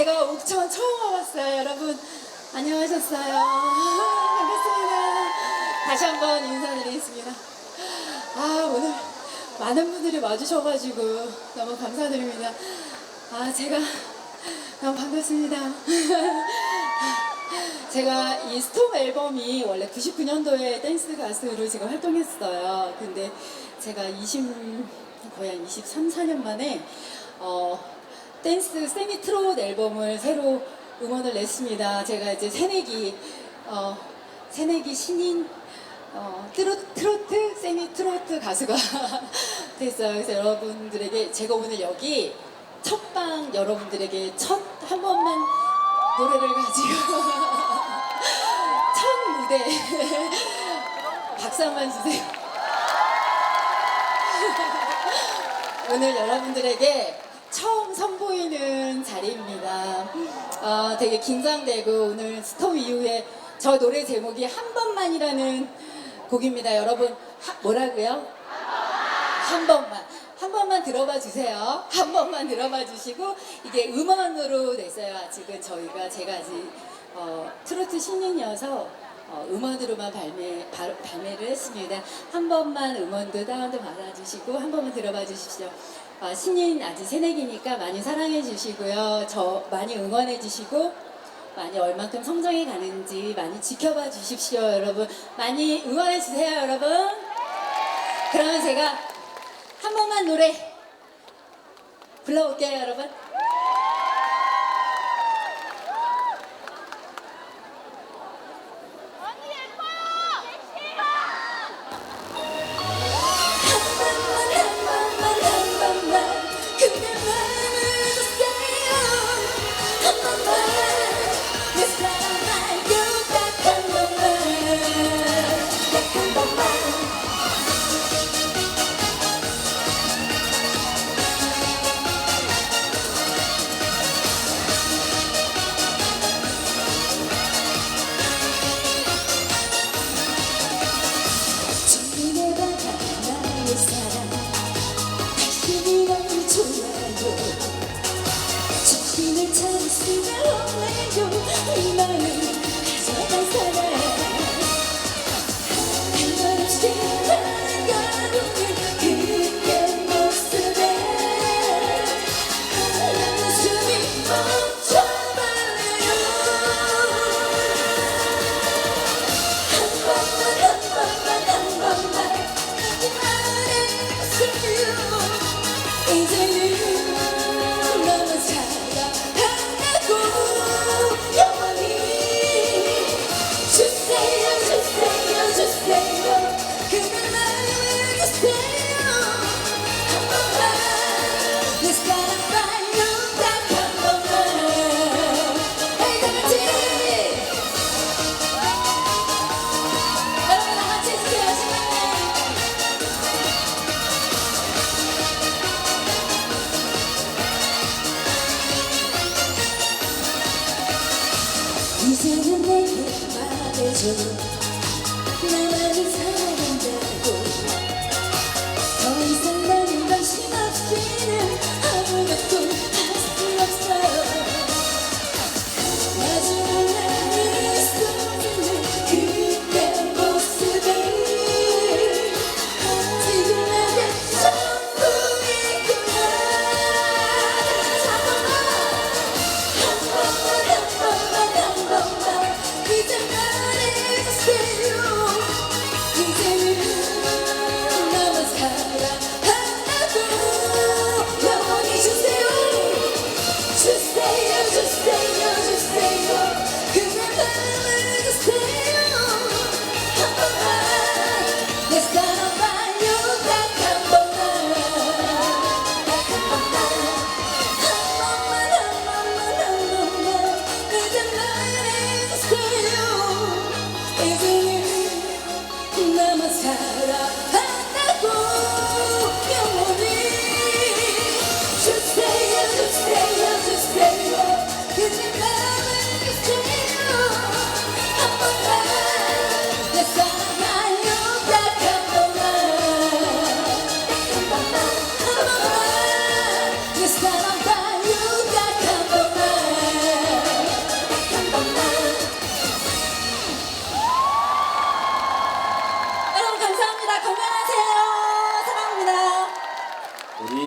제가 옥천 처음 와봤어요. 여러분 안녕하셨어요. 반갑습니다. 다시 한번 인사드리겠습니다. 오늘 많은 분들이 와주셔가지고 너무 감사드립니다. 제가 너무 반갑습니다. 제가 이 스톰 앨범이 원래 99년도에 댄스 가수로 제가 활동했어요. 근데 제가 거의 한 23, 4년 만에 댄스 세미 트롯 앨범을 새로 음원을 냈습니다. 제가 이제 새내기 신인 트로트 세미 트로트 가수가 됐어요. 그래서 여러분들에게 제가 오늘 여기 첫방 여러분들에게 한 번만 노래를 가지고 첫 무대 박수 한번 주세요. 오늘 여러분들에게 처음 선보이는 자리입니다. 되게 긴장되고 오늘 스톰 이후에 저 노래 제목이 한 번만이라는 곡입니다. 여러분 뭐라고요? 한 번만 들어봐 주세요. 한 번만 들어봐 주시고 이게 음원으로 냈어요. 아직은 제가 아직 트로트 신인이어서 음원으로만 발매를 했습니다. 한 번만 음원도 다운도 받아주시고 한 번만 들어봐 주십시오. 신인 아직 새내기니까 많이 사랑해 주시고요. 저 많이 응원해 주시고 많이 얼만큼 성장해 가는지 많이 지켜봐 주십시오. 여러분 많이 응원해 주세요. 여러분. 그러면 제가 한 번만 노래 불러볼게요. 여러분. 이제는 내게 말해줘 나만을 사랑한다